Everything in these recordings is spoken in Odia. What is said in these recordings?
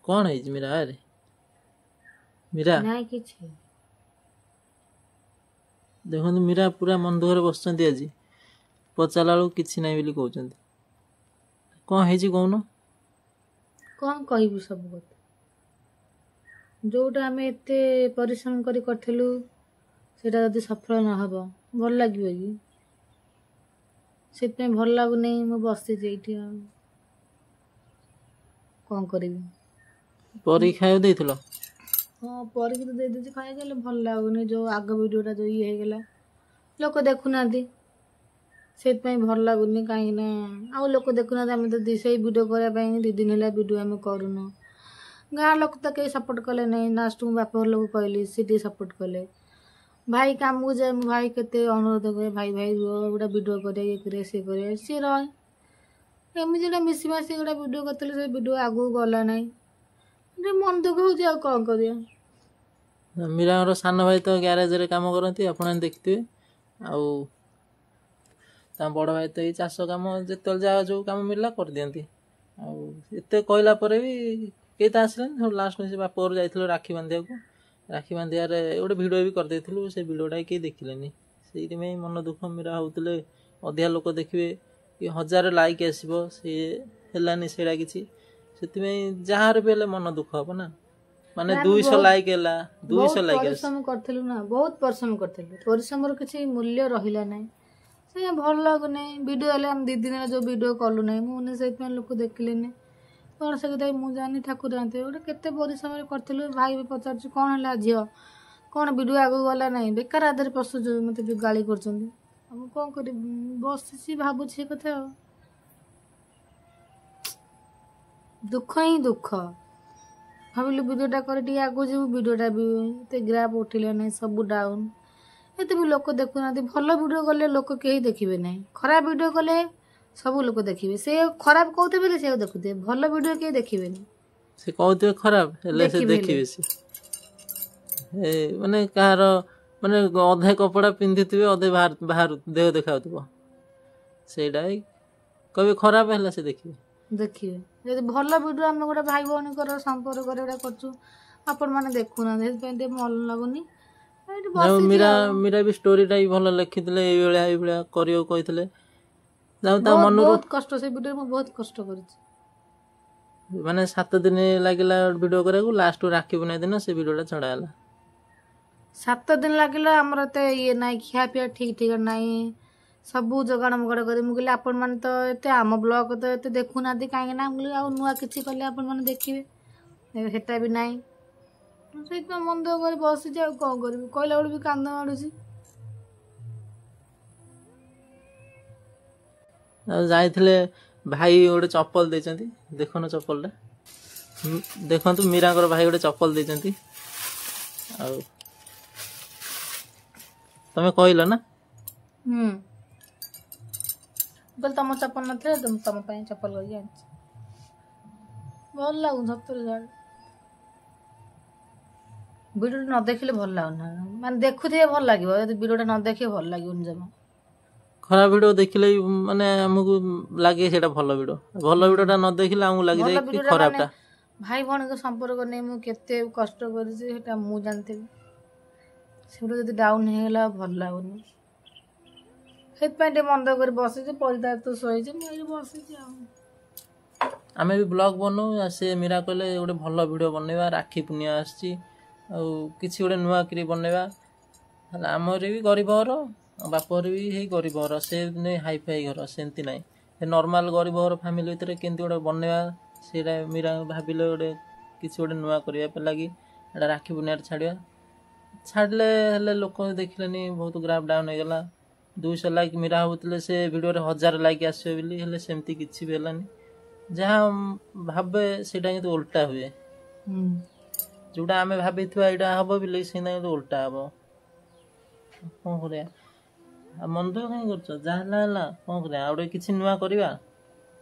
कौन है मीरा अरे मीरा नहीं किछि देखो मीरा पूरा मन दुखरे बस आज पचारा बेलू कि ना बोली कहते कौन है कौन कौन कहबू सब कथा जोटा आम एत परिश्रम करूँ सेटा जदि सफल न हब भल लगे कि से भल लगुनि मु बसी कौन करी परीक्षा देथिलो हाँ परीक्षा तो दे दे खाई भल लगुनि जो आग वीडियोटा जो ये होगा लोक देखुना से भल लगुनि कहीं आउ लोक देखुना आम तो से वीडियो करने 2 दिन है वीडियो आम करूँ गाँव लोक तो कहीं सपोर्ट कले नहीं लास्ट मु बाप लोग कहली सी सपोर्ट कले भाई काम को जाए भाई केते अनुरोध करे भाई भाई गोटा वीडियो करे ये करे सी करे सी रहे एमती जो मिसमासी गोटा वीडियो करते से वीडियो आगू गला ना मन दुख हो कौन कर मीरा सान भाई तो ग्यारेज रे काम करती आप देखते बड़ भाई तो ये चाष कम जो जहाँ जो कम मिलला कर दियंती आते कहला भी कई तो आसले सब लास्ट में से बाप घर जाइए राखी बांधिया को राखी बांधियार गोटे भिडियो भी करदेलु से भिडियोटा कहीं देखिले से मन दुख मीरा होते अधिका लोक देखिए कि 1000 लाइक आसो सी है सेटा कि जहाँ भी मन दुख हम ना माने 200 लाइक है 200 लाइक परिश्रम करूँ ना बहुत परिश्रम करूँ परिश्रम किसी मूल्य रहा ना से भल लगुनि वीडियो हेल्ले 2 दिन जो वीडियो कलु ना मुझे लोक देखिले कौन से कथा मुझे जानी ठाकुर जानते गोटे केते परिश्रम करूँ भाई भी पचार कौन है झील कौन वीडियो आगे गला ना बेकार आदर पशुच मत जो गाली कर कौन कर बस भावुँ कथा दुख ही दुख भाविलु वीडियोटा कर आगू जीव वीडियोटा भी ये ग्राफ उठिले ना सब डाउन एत भी लोक देखुना भल वीडियो गले लोक कहीं देखिए ना खराब वीडियो गले सब लोग देखिए से खराब कहते बोले से देखुते भल वीडियो के देखिए से कहते खराब हेले से देखिए से माने कहार माने अधे कपड़ा पिंधिथिबे अधे बाहर बाहर देह देखाउतबो सेडा कभी खराब हेला से देखिए यदि भल वीडियो हम गोटे भाई भौणी कर संपर्क कर आपण माने देखुना से मन लगुनि मीरा मीरा भी स्टोरीटा भी भल लिखिथिले ए बेला करियो कहिथिले मन बहुत कष्ट से वीडियो में बहुत कष्ट कर माने 7 दिन लगिला वीडियो करे लास्ट राखी बना दिन से वीडियोटा छड़ाला 7 दिन लगिला हमर ते ये नाइ खिया पिया ठीक ठीक नाइ सबू जगाड़ मगड़ कर मुझे आपण मैंने तो ये आम ब्लॉग तो ये देखुना कहीं ना मुझे आ नुआ किसी कले आपण मैंने देखिए सेटा भी नाइ से मन दुख कर बसी कौन कर कहला बेलू भी कांद माड़ुची जाइथिले भाई गोटे चप्पल देचंती देखन चप्पलटा देखंतु मीरा भाई गोटे चप्पल देचंती आ तमे कहलो ना बोल तुम चप्पल न तुम चप्पल कर भल लगुन सतर वीडियो न देखिले भल लगुना माने देखुथे भल लागिबो यदि वीडियोटा न देखिए भल लागिबो जमा खराब वीडियो देखिले माने हमको लगे सेटा भल वीडियोटा न देखिले हमको लगे जाय कि खराबटा भाई भौणी को संपर्क नै मु केते कष्ट करिछि सेटा मु जानते सेटा जदि डाउन हेला भल लागुनी हेत पे मन दो कर बसी जे परिदा तो सोई जे मु बसी आमे भी ब्लॉग बनो से मीरा कहले गोटे भल वीडियो बनेबा राखी पुनिया आछि आ किछि गोटे नुआ करी बनेबा हमर भी गरीब घर बापर भी हे गरीब घर से नहीं हाई फाई घर सेमती ना नॉर्मल गरीब घर फैमिली भीतर केमती गोटे बनवा से मीरा भाविले गोटे किसी गोटे नुआ करने लगी राखी बुनिया छाड़ा छाड़े हेल्ले लोक देखिले बहुत ग्राफ डाउन हो गला 200 लाइक मीरा होते से वीडियो 1000 लाइक आसो सेमती किसी भी है जहाँ भावे से उल्टा हुए जोटा आम भाई यहाँ हम बोले से उल्टा हम कौन कर मन दुख कहीं कर जहाँ कौन कर गोटे किसी नुआ करवा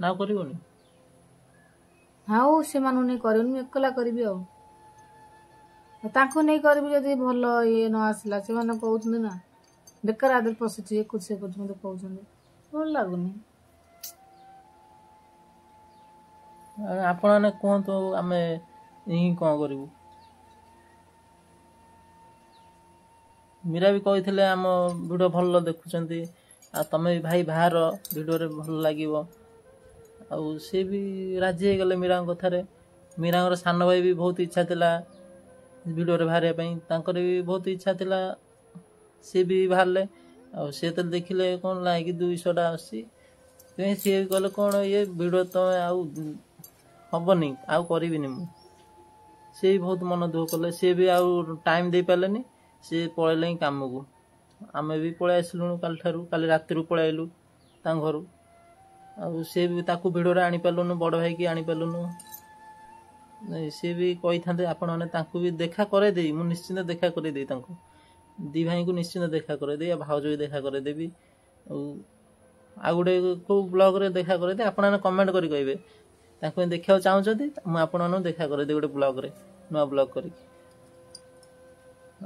ना करनी हाँ से नहीं कर एकला करी नहीं करी जब भल ये न आसला से कहते ना बेकार आदर पशुच ये कुछ मत कहते भल लगुनि आपण कहतु आम ହିଁ କ'ଣ କରିବୁ। ମୀରା ବି କହିଥିଲେ ଆମ ଭିଡ଼ିଓ ଭଲ ଦେଖୁଛନ୍ତି, ଆଉ ତମେ ବି ଭାଇ ବାହାର ଭିଡ଼ିଓରେ ଭଲ ଲାଗିବ। ଆଉ ସେ ବି ରାଜି ହେଇଗଲେ ମୀରାଙ୍କ କଥାରେ। ମୀରାଙ୍କର ସାନ ଭାଇ ବି ବହୁତ ଇଚ୍ଛା ଥିଲା ଭିଡ଼ିଓରେ ବାହାରିବା ପାଇଁ, ତାଙ୍କର ବି ବହୁତ ଇଚ୍ଛା ଥିଲା, ସିଏ ବି ବାହାରିଲେ। ଆଉ ସିଏ ତ ଦେଖିଲେ କ'ଣ ଲାଇକ୍ 200ଟା ଆସୁଛି, ସେଥିପାଇଁ ସିଏ ବି କହିଲେ କ'ଣ ଇଏ ଭିଡ଼ିଓ ତମେ ଆଉ ହବନି, ଆଉ କରିବିନି ମୁଁ। ସିଏ ବି ବହୁତ ମନ ଦୁଃଖ କଲେ, ସିଏ ବି ଆଉ ଟାଇମ୍ ଦେଇପାରିଲେନି, ସିଏ ପଳେଇଲେ ହିଁ କାମକୁ। ଆମେ ବି ପଳେଇ ଆସିଲୁଣୁ କାଲି ରାତିରୁ ପଳେଇ ଆଇଲୁ ତାଙ୍କ ଘରୁ। ଆଉ ସିଏ ବି ତାକୁ ଭିଡ଼ିଓରେ ଆଣିପାରିଲୁନୁ, ବଡ଼ ଭାଇକି ଆଣିପାରିଲୁନୁ। ସିଏ ବି କହିଥାନ୍ତେ ଆପଣମାନେ ତାଙ୍କୁ ବି ଦେଖା କରେଇଦେବି, ମୁଁ ନିଶ୍ଚିନ୍ତ ଦେଖା କରେଇଦେବି ତାଙ୍କୁ, ଦି ଭାଇଙ୍କୁ ନିଶ୍ଚିନ୍ତ ଦେଖା କରେଇଦେବି, ଆଉ ଭାଉଜ ବି ଦେଖା କରେଇଦେବି। ଆଉ ଗୋଟେ କେଉଁ ବ୍ଲଗ୍ରେ ଦେଖା କରେଇଦେବି, ଆପଣମାନେ କମେଣ୍ଟ କରି କହିବେ ତାଙ୍କୁ ଦେଖିବାକୁ ଚାହୁଁଛନ୍ତି, ମୁଁ ଆପଣମାନଙ୍କୁ ଦେଖା କରେଇଦେବି ଗୋଟେ ବ୍ଲଗ୍ରେ, ନୂଆ ବ୍ଲଗ୍ କରିକି।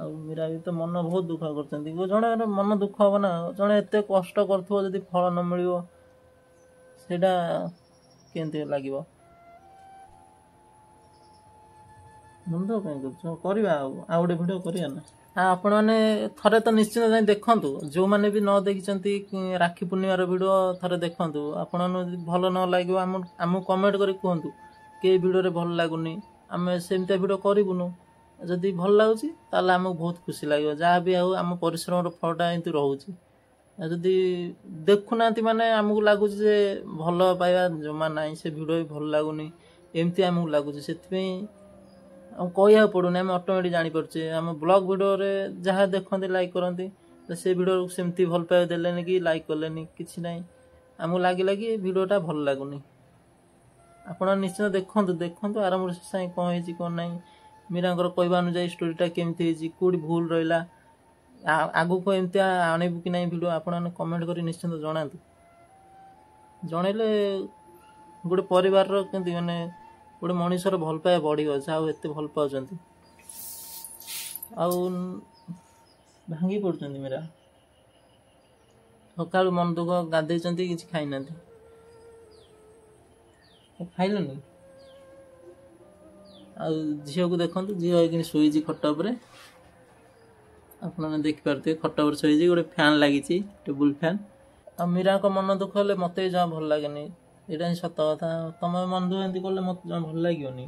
ଆଉ ମୀରା ବି ତ ମନ ବହୁତ ଦୁଃଖ କରୁଛନ୍ତି। ଜଣେ ମନ ଦୁଃଖ ହବ ନା, ଜଣେ ଏତେ କଷ୍ଟ କରୁଥିବ ଯଦି ଫଳ ନ ମିଳିବ ସେଇଟା କେମିତି ଲାଗିବ। ମନ ଦୁଃଖ କାହିଁ କରୁଛ, କରିବା ଆଉ ଗୋଟେ ଭିଡ଼ିଓ କରିବା ନା। ଆପଣମାନେ ଥରେ ତ ନିଶ୍ଚିନ୍ତ ଯାଇ ଦେଖନ୍ତୁ, ଯେଉଁମାନେ ବି ନ ଦେଖିଛନ୍ତି ରାକ୍ଷୀ ପୂର୍ଣ୍ଣିମାର ଭିଡ଼ିଓ ଥରେ ଦେଖନ୍ତୁ। ଆପଣମାନଙ୍କୁ ଯଦି ଭଲ ନ ଲାଗିବ ଆମକୁ କମେଣ୍ଟ କରି କୁହନ୍ତୁ କି ଏଇ ଭିଡ଼ିଓରେ ଭଲ ଲାଗୁନି, ଆମେ ସେମିତିଆ ଭିଡ଼ିଓ କରିବୁନୁ। ଯଦି ଭଲ ଲାଗୁଛି ତାହେଲେ ଆମକୁ ବହୁତ ଖୁସି ଲାଗିବ, ଯାହା ବି ଆଉ ଆମ ପରିଶ୍ରମର ଫଳଟା ଏମିତି ରହୁଛି। ଯଦି ଦେଖୁନାହାନ୍ତି ମାନେ ଆମକୁ ଲାଗୁଛି ଯେ ଭଲ ପାଇବା ଜମା ନାହିଁ, ସେ ଭିଡ଼ିଓ ବି ଭଲ ଲାଗୁନି, ଏମିତି ଆମକୁ ଲାଗୁଛି। ସେଥିପାଇଁ ଆଉ କହିବାକୁ ପଡ଼ୁନି, ଆମେ ଅଟୋମେଟିକ୍ ଜାଣିପାରୁଛେ। ଆମ ବ୍ଲଗ୍ ଭିଡ଼ିଓରେ ଯାହା ଦେଖନ୍ତି ଲାଇକ୍ କରନ୍ତି, ସେ ଭିଡ଼ିଓକୁ ସେମିତି ଭଲ ପାଇବା ଦେଲେନି କି ଲାଇକ୍ କଲେନି, କିଛି ନାହିଁ। ଆମକୁ ଲାଗିଲା କି ଭିଡ଼ିଓଟା ଭଲ ଲାଗୁନି। ଆପଣ ନିଶ୍ଚିନ୍ତ ଦେଖନ୍ତୁ ଆରମ୍ଭରୁ ଶେଷ ଯାଏଁ କ'ଣ ହେଇଛି କ'ଣ ନାହିଁ, ମୀରାଙ୍କର କହିବା ଅନୁଯାୟୀ ଷ୍ଟୋରିଟା କେମିତି ହେଇଛି, କେଉଁଠି ଭୁଲ ରହିଲା, ଆଗକୁ ଏମିତିଆ ଆଣିବୁ କି ନାହିଁ ଭିଡ଼ିଓ, ଆପଣମାନେ କମେଣ୍ଟ କରି ନିଶ୍ଚିନ୍ତ ଜଣାନ୍ତୁ। ଜଣେଇଲେ ଗୋଟେ ପରିବାରର କେମିତି ମାନେ ଗୋଟେ ମଣିଷର ଭଲ ପାଇବା ବଢ଼ିବ, ଯାହା ଆଉ ଏତେ ଭଲ ପାଉଛନ୍ତି। ଆଉ ଭାଙ୍ଗି ପଡ଼ୁଛନ୍ତି ମୀରା, ସକାଳୁ ମନ ଦୁଃଖ, ଗାଧେଇଛନ୍ତି, କିଛି ଖାଇନାହାନ୍ତି। ଖାଇଲନି? ଆଉ ଝିଅକୁ ଦେଖନ୍ତୁ, ଝିଅ ହେଇକି ଶୋଇଛି ଖଟ ଉପରେ, ଆପଣମାନେ ଦେଖିପାରୁଥିବେ ଖଟ ଉପରେ ଶୋଇଛି, ଗୋଟେ ଫ୍ୟାନ୍ ଲାଗିଛି, ଟେବୁଲ୍ ଫ୍ୟାନ୍। ଆଉ ମୀରାଙ୍କ ମନ ଦୁଃଖ ହେଲେ ମୋତେ ବି ଜମା ଭଲ ଲାଗେନି, ଏଇଟା ହିଁ ସତ କଥା। ତମେ ମନ ଦୁଃଖ ଏମିତି କଲେ ମୋତେ ଜମା ଭଲ ଲାଗିବନି।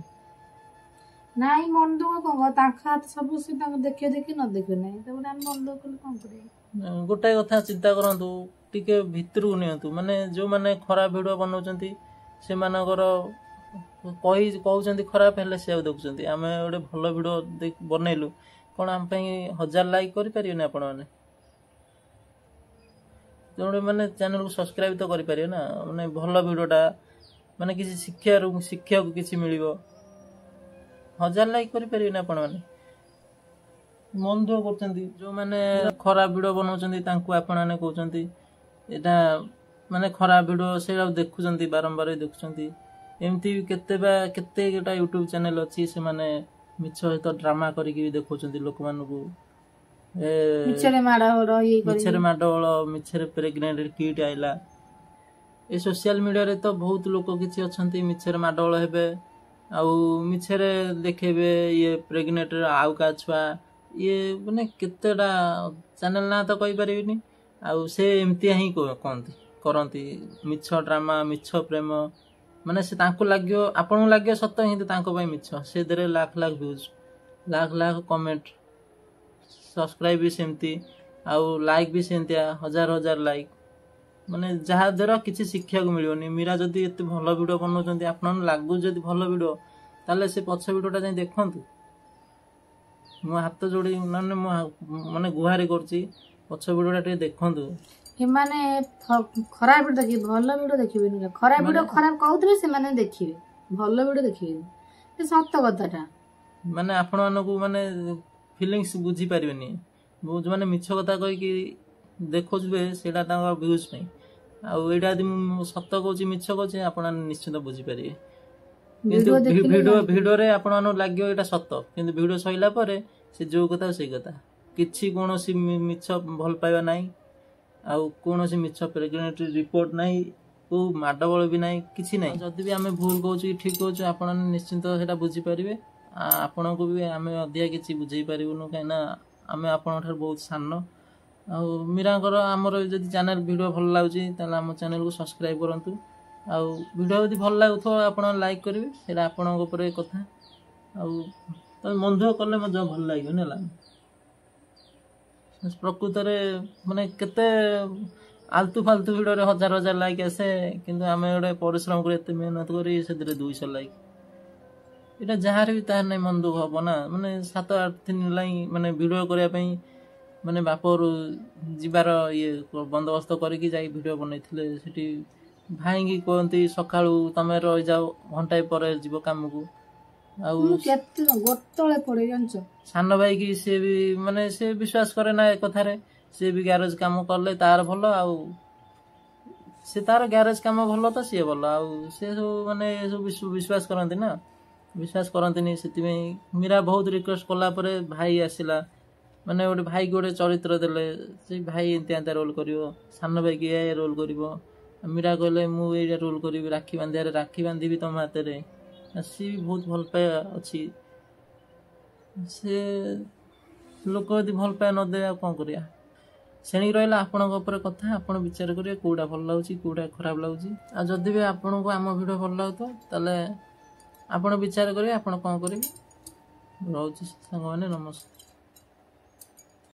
ନାଇଁ ମନ ଦୁଃଖ କ'ଣ, ତାଙ୍କ ହାତ ସବୁ ସେ ତାଙ୍କୁ ଦେଖି ନ ଦେଖେ ନାହିଁ, ତାପରେ ଆମେ ମନ ଦୁଃଖ କଲେ କ'ଣ କରିବୁ। ଗୋଟାଏ କଥା ଚିନ୍ତା କରନ୍ତୁ, ଟିକେ ଭିତରକୁ ନିଅନ୍ତୁ। ମାନେ ଯେଉଁମାନେ ଖରାପ ଭିଡ଼ିଓ ବନାଉଛନ୍ତି ସେମାନଙ୍କର କହୁଛନ୍ତି ଖରାପ, ହେଲେ ସେ ଆଉ ଦେଖୁଛନ୍ତି। ଆମେ ଗୋଟେ ଭଲ ଭିଡ଼ିଓ ବନେଇଲୁ, କ'ଣ ଆମ ପାଇଁ 1000 ଲାଇକ୍ କରିପାରିବେନି ଆପଣମାନେ? ତେଣୁ ମାନେ ଚ୍ୟାନେଲକୁ ସବସ୍କ୍ରାଇବ୍ ତ କରିପାରିବେ ନା। ମାନେ ଭଲ ଭିଡ଼ିଓଟା, ମାନେ କିଛି ଶିଖିବାକୁ କିଛି ମିଳିବ। 1000 ଲାଇକ୍ କରିପାରିବେନି ଆପଣମାନେ? ମନ ଦୁଃଖ କରୁଛନ୍ତି ଯେଉଁମାନେ ଖରାପ ଭିଡ଼ିଓ ବନାଉଛନ୍ତି, ତାଙ୍କୁ ଆପଣମାନେ କହୁଛନ୍ତି ଏଇଟା ମାନେ ଖରାପ ଭିଡ଼ିଓ, ସେଇଟା ଦେଖୁଛନ୍ତି, ବାରମ୍ବାର ଦେଖୁଛନ୍ତି। ଏମିତି କେତେ ଗୋଟା ୟୁଟ୍ୟୁବ୍ ଚ୍ୟାନେଲ୍ ଅଛି, ସେମାନେ ମିଛ ସହିତ ଡ୍ରାମା କରିକି ବି ଦେଖାଉଛନ୍ତି ଲୋକମାନଙ୍କୁ। ମିଛରେ ମାଡ଼ଗୋଳ, ମିଛରେ ପ୍ରେଗନେଣ୍ଟ କିଟ୍ ଆଇଲା। ଏ ସୋସିଆଲ ମିଡ଼ିଆରେ ତ ବହୁତ ଲୋକ କିଛି ଅଛନ୍ତି, ମିଛରେ ମାଡ଼ଗୋଳ ହେବେ, ଆଉ ମିଛରେ ଦେଖେଇବେ ଇଏ ପ୍ରେଗନେଣ୍ଟ ଆଉ କାହା ଛୁଆ, ଇଏ ମାନେ କେତେଟା ଚ୍ୟାନେଲ୍ ନାଁ ତ କହିପାରିବିନି। ଆଉ ସେ ଏମିତିଆ ହିଁ କରନ୍ତି, ମିଛ ଡ୍ରାମା, ମିଛ ପ୍ରେମ। ମାନେ ସେ ତାଙ୍କୁ ଲାଗିବ, ଆପଣଙ୍କୁ ଲାଗିବ ସତ, କିନ୍ତୁ ତାଙ୍କ ପାଇଁ ମିଛ। ସେଥିରେ ଲାଖ ଭ୍ୟୁଜ୍, ଲାଖ କମେଣ୍ଟ, ସବସ୍କ୍ରାଇବ୍ ବି ସେମିତି, ଆଉ ଲାଇକ୍ ବି ସେମିତିଆ 1000 ଲାଇକ୍। ମାନେ ଯାହା ଦ୍ୱାରା କିଛି ଶିଖିବାକୁ ମିଳିବନି। ମୀରା ଯଦି ଏତେ ଭଲ ଭିଡ଼ିଓ ବନାଉଛନ୍ତି, ଆପଣଙ୍କୁ ଲାଗୁଛି ଯଦି ଭଲ ଭିଡ଼ିଓ, ତାହେଲେ ସେ ପଛ ଭିଡ଼ିଓଟା ଯାଇ ଦେଖନ୍ତୁ। ମୁଁ ହାତ ଯୋଡ଼ି ମାନେ ଗୁହାରି କରୁଛି, ପଛ ଭିଡ଼ିଓଟା ଟିକେ ଦେଖନ୍ତୁ। ସେମାନେ ଖରାପ ଭିଡ଼ିଓ ଦେଖିବେ, ଭଲ ଭିଡ଼ିଓ ଦେଖିବେନି। ଖରାପ ଭିଡ଼ିଓ ଖରାପ କହୁଥିଲେ ସେମାନେ ଦେଖିବେ, ଭଲ ଭିଡ଼ିଓ ଦେଖିବେନି, ଏ ସତ କଥାଟା। ମାନେ ଆପଣମାନଙ୍କୁ ମାନେ ଫିଲିଙ୍ଗସ୍ ବୁଝିପାରିବେନି। ଯେଉଁମାନେ ମିଛ କଥା କହିକି ଦେଖୁଥିବେ, ସେଇଟା ତାଙ୍କ ଭ୍ୟୁଜ୍ ପାଇଁ। ଆଉ ଏଇଟା ଯଦି ମୁଁ ସତ କହୁଛି, ମିଛ କହୁଛି, ଆପଣ ନିଶ୍ଚିନ୍ତ ବୁଝିପାରିବେ। କିନ୍ତୁ ଭିଡ଼ିଓରେ ଆପଣମାନଙ୍କୁ ଲାଗିବ ଏଇଟା ସତ, କିନ୍ତୁ ଭିଡ଼ିଓ ସରିଲା ପରେ ସେ ଯେଉଁ କଥା ସେଇ କଥା, କିଛି କୌଣସି ମିଛ ଭଲ ପାଇବା ନାହିଁ, ଆଉ କୌଣସି ମିଛ ପ୍ରେଗନେଣ୍ଟ ରିପୋର୍ଟ ନାହିଁ, କେଉଁ ମାଡ଼ଗୋଳ ବି ନାହିଁ, କିଛି ନାହିଁ। ଯଦି ବି ଆମେ ଭୁଲ କହୁଛୁ କି ଠିକ୍ କହୁଛୁ, ଆପଣ ନିଶ୍ଚିନ୍ତ ସେଇଟା ବୁଝିପାରିବେ। ଆପଣଙ୍କୁ ବି ଆମେ ଅଧିକା କିଛି ବୁଝେଇ ପାରିବୁନୁ, କାହିଁକିନା ଆମେ ଆପଣଙ୍କ ଠାରୁ ବହୁତ ସାନ। ଆଉ ମୀରାଙ୍କର ଆମର ଯଦି ଚ୍ୟାନେଲ୍ ଭିଡ଼ିଓ ଭଲ ଲାଗୁଛି ତାହେଲେ ଆମ ଚ୍ୟାନେଲ୍କୁ ସବସ୍କ୍ରାଇବ୍ କରନ୍ତୁ। ଆଉ ଭିଡ଼ିଓ ଯଦି ଭଲ ଲାଗୁଥିବ ଆପଣ ଲାଇକ୍ କରିବେ, ସେଇଟା ଆପଣଙ୍କ ଉପରେ କଥା। ଆଉ ତମେ ମନ ଦୁଃଖ କଲେ ମଧ୍ୟ ଭଲ ଲାଗିବନି ହେଲା। ପ୍ରକୃତରେ ମାନେ କେତେ ଆଲତୁ ଫାଲତୁ ଭିଡ଼ିଓରେ 1000 ଲାଇକ୍ ଆସେ, କିନ୍ତୁ ଆମେ ଗୋଟେ ପରିଶ୍ରମ କରି ଏତେ ମେହନତ କରି ସେଥିରେ 200 ଲାଇକ୍। ଏଇଟା ଯାହାର ବି ତାହାର ନାହିଁ ମନ ଦୁଃଖ ହବ ନା। ମାନେ 7-8 ଦିନ ଲାଗି ମାନେ ଭିଡ଼ିଓ କରିବା ପାଇଁ ମାନେ ବାପରୁ ଯିବାର ବନ୍ଦୋବସ୍ତ କରିକି ଯାଇ ଭିଡ଼ିଓ ବନେଇଥିଲେ। ସେଠି ଭାଇଙ୍କି କୁହନ୍ତି ସକାଳୁ ତମେ ରହିଯାଅ, ଘଣ୍ଟାଏ ପରେ ଯିବ କାମକୁ। ଆଉ କେତେ ଗୋଟଳେ ପଡେ ଜାଣିଛ, ସାନ ଭାଇକି ସିଏ ବି ମାନେ ସେ ବିଶ୍ୱାସ କରେ ନା ଏ କଥାରେ। ସିଏ ବି ଗ୍ୟାରେଜ କାମ କଲେ ତାର ଭଲ, ଆଉ ସେ ତାର ଗ୍ୟାରେଜ କାମ ଭଲ ତ ସିଏ ଭଲ। ଆଉ ସେ ସବୁ ମାନେ ସବୁ ବିଶ୍ୱାସ କରନ୍ତି ନା, ବିଶ୍ୱାସ କରନ୍ତିନି। ସେଥିପାଇଁ ମୀରା ବହୁତ ରିକ୍ୱେଷ୍ଟ କଲା ପରେ ଭାଇ ଆସିଲା। ମାନେ ଗୋଟେ ଭାଇକି ଗୋଟେ ଚରିତ୍ର ଦେଲେ, ସେ ଭାଇ ଏମିତିଆ ରୋଲ୍ କରିବ, ସାନ ଭାଇକି ଏ ରୋଲ୍ କରିବ। ମୀରା କହିଲେ ମୁଁ ଏଇଟା ରୋଲ୍ କରିବି, ରାକ୍ଷୀ ବାନ୍ଧିବାରେ ରାକ୍ଷୀ ବାନ୍ଧିବି ତମ ହାତରେ। ସିଏ ବି ବହୁତ ଭଲ ପାଇବା ଅଛି। ସେ ଲୋକ ଯଦି ଭଲ ପାଇବା ନଦେବେ ଆଉ କ'ଣ କରିବା। ସେଣିକି ରହିଲା ଆପଣଙ୍କ ଉପରେ କଥା, ଆପଣ ବିଚାର କରିବେ କେଉଁଟା ଭଲ ଲାଗୁଛି କେଉଁଟା ଖରାପ ଲାଗୁଛି। ଆଉ ଯଦି ବି ଆପଣଙ୍କୁ ଆମ ଭିଡ଼ିଓ ଭଲ ଲାଗୁଥିବ ତାହେଲେ ଆପଣ ବିଚାର କରିବେ ଆପଣ କ'ଣ କରିବେ। ରହୁଛି ସାଙ୍ଗମାନେ, ନମସ୍କାର।